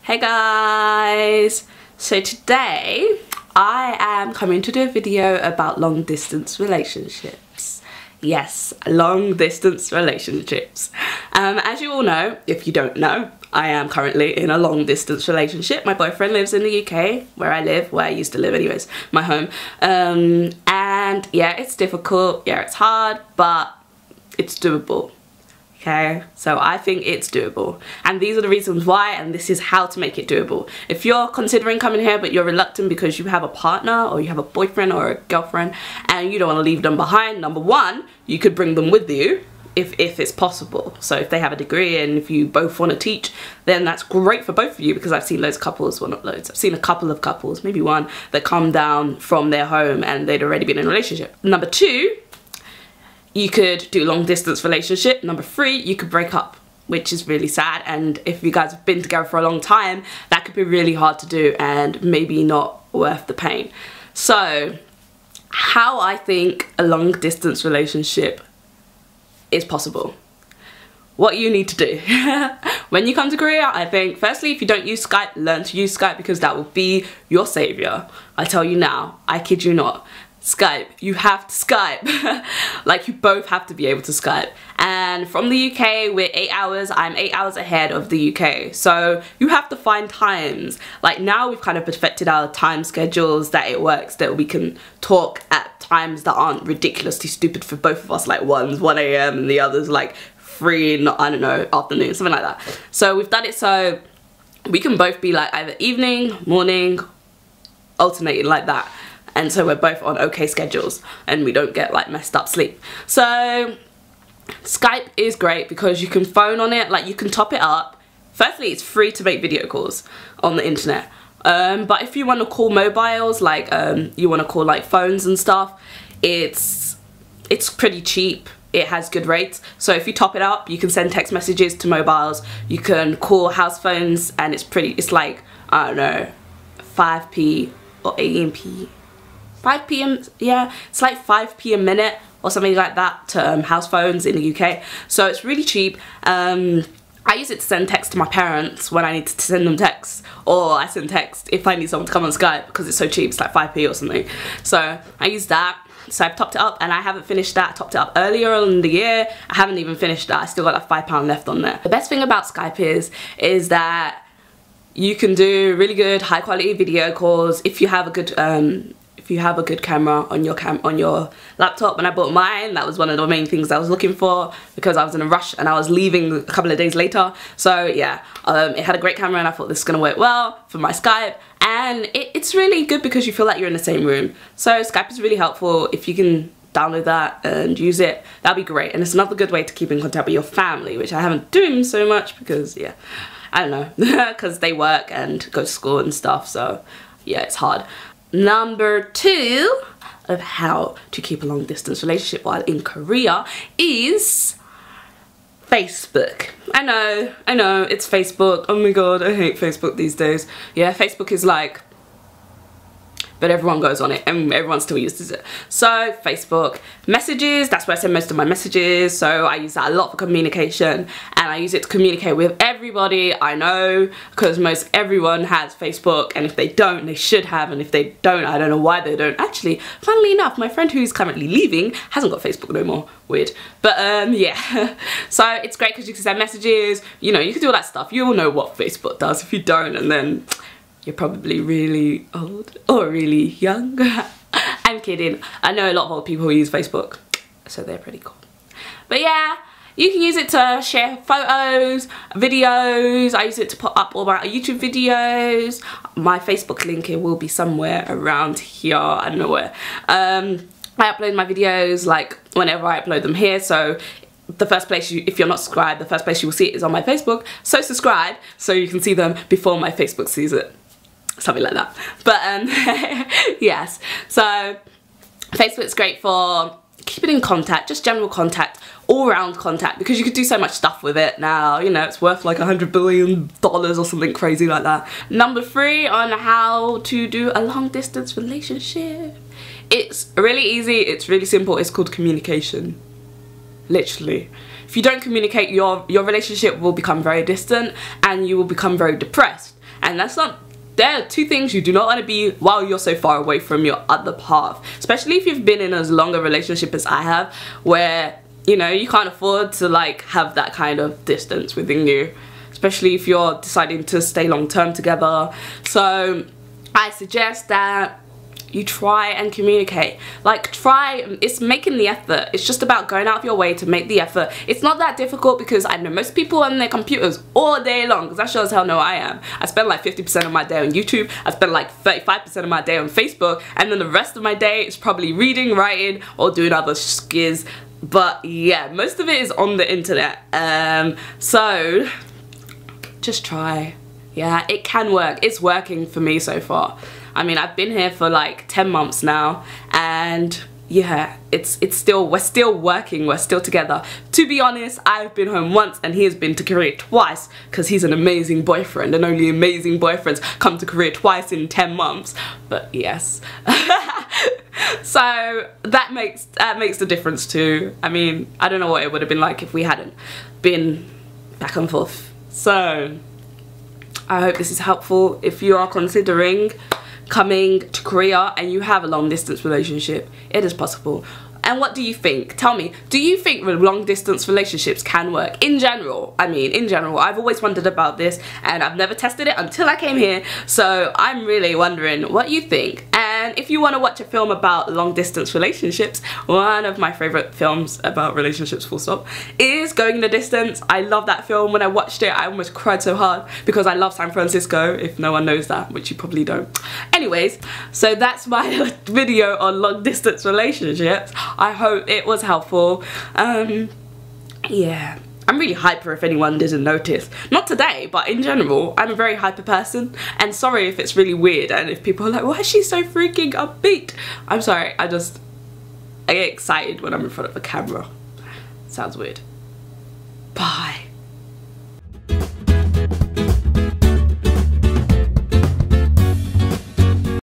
Hey guys! So today I am coming to do a video about long distance relationships. Yes, long distance relationships. As you all know, if you don't know, I am currently in a long distance relationship. My boyfriend lives in the UK, where I used to live anyways, my home. And yeah, it's difficult, yeah, it's hard, but it's doable. Okay, so I think it's doable, and these are the reasons why, and this is how to make it doable. If you're considering coming here but you're reluctant because you have a partner or you have a boyfriend or a girlfriend and you don't want to leave them behind, number one, you could bring them with you if it's possible. So if they have a degree and if you both want to teach, then that's great for both of you, because I've seen loads of couples, well not loads, I've seen a couple of couples, maybe one, that come down from their home and they'd already been in a relationship. Number two, you could do a long distance relationship. Number three, you could break up, which is really sad, and if you guys have been together for a long time, that could be really hard to do and maybe not worth the pain. So how I think a long distance relationship is possible. What you need to do when you come to Korea, I think firstly, if you don't use Skype, learn to use Skype, because that will be your savior. I tell you now, I kid you not. Skype, you have to Skype. Like, you both have to be able to Skype. And from the UK, we're 8 hours, I'm 8 hours ahead of the UK, so you have to find times. Like, now we've kind of perfected our time schedules that it works, that we can talk at times that aren't ridiculously stupid for both of us, like one's 1 AM and the other's like 3 in, I don't know, afternoon, something like that. So we've done it so we can both be like either evening, morning, alternating like that. And so we're both on okay schedules and we don't get like messed up sleep. So Skype is great because you can phone on it, like you can top it up. Firstly, it's free to make video calls on the internet. But if you want to call mobiles, like you want to call like phones and stuff, it's pretty cheap. It has good rates. So if you top it up, you can send text messages to mobiles, you can call house phones, and it's like, I don't know, 5p or 18p. 5 p.m, yeah, it's like 5p a minute or something like that to house phones in the UK. So it's really cheap. I use it to send text to my parents when I need to send them texts, or I send text if I need someone to come on Skype because it's so cheap, it's like 5p or something. So I use that. So I've topped it up, and I haven't finished that. I topped it up earlier in the year. I haven't even finished that. I still got like £5 left on there. The best thing about Skype is that you can do really good high quality video calls if you have a good camera on your laptop. When I bought mine, that was one of the main things I was looking for, because I was in a rush and I was leaving a couple of days later. So yeah, it had a great camera and I thought this is gonna work well for my Skype, and it's really good because you feel like you're in the same room. So Skype is really helpful. If you can download that and use it, that'd be great. And it's another good way to keep in contact with your family, which I haven't doing so much because, yeah, I don't know, because they work and go to school and stuff, so yeah, it's hard. Number two of how to keep a long distance relationship while in Korea is Facebook. I know, it's Facebook. Oh my god, I hate Facebook these days. Yeah, Facebook is like, but everyone goes on it and everyone still uses it. So Facebook messages, that's where I send most of my messages. So I use that a lot for communication, and I use it to communicate with everybody I know, because most everyone has Facebook, and if they don't, they should have, and if they don't, I don't know why they don't. Actually, funnily enough, my friend who's currently leaving hasn't got Facebook no more. Weird. But yeah, so it's great because you can send messages, you know, you can do all that stuff. You all know what Facebook does. If you don't, and then you're probably really old or really young. I'm kidding. I know a lot of old people who use Facebook, so they're pretty cool. But yeah, you can use it to share photos, videos. I use it to put up all my YouTube videos. My Facebook link, it will be somewhere around here, I don't know where. I upload my videos like whenever I upload them here, so the first place if you're not subscribed, the first place you will see it is on my Facebook. So subscribe so you can see them before my Facebook sees it. Something like that. But yes, so Facebook's great for keeping in contact, just general contact, all-round contact, because you could do so much stuff with it now. You know, it's worth like $100 billion or something crazy like that. Number three on how to do a long distance relationship. It's really easy, it's really simple, it's called communication. Literally. If you don't communicate, your relationship will become very distant and you will become very depressed. And that's not, there are two things you do not want to be while you're so far away from your other half, especially if you've been in as long a relationship as I have, where, you know, you can't afford to like have that kind of distance within you, especially if you're deciding to stay long term together. So I suggest that you try and communicate. Like, it's making the effort. It's just about going out of your way to make the effort. It's not that difficult, because I know most people on their computers all day long, because that shows how no I am. I spend like 50% of my day on YouTube, I spend like 35% of my day on Facebook, and then the rest of my day is probably reading, writing, or doing other skiz. But yeah, most of it is on the internet. So just try. Yeah, it can work. It's working for me so far. I mean, I've been here for like 10 months now, and yeah, we're still working, we're still together. To be honest, I've been home once and he has been to Korea twice, because he's an amazing boyfriend, and only amazing boyfriends come to Korea twice in 10 months. But yes. So that makes the difference too. I mean, I don't know what it would have been like if we hadn't been back and forth. So I hope this is helpful if you are considering coming to Korea and you have a long distance relationship. It is possible. And what do you think? Tell me, do you think long distance relationships can work in general? I mean, in general, I've always wondered about this, and I've never tested it until I came here. So I'm really wondering what you think. And if you want to watch a film about long distance relationships, one of my favorite films about relationships, full stop, is Going the Distance. I love that film. When I watched it, I almost cried so hard, because I love San Francisco, if no one knows that, which you probably don't. Anyways, so that's my video on long distance relationships. I hope it was helpful. Yeah, I'm really hyper, if anyone didn't notice. Not today, but in general, I'm a very hyper person. And sorry if it's really weird and if people are like, why is she so freaking upbeat? I'm sorry, I get excited when I'm in front of a camera. Sounds weird. Bye.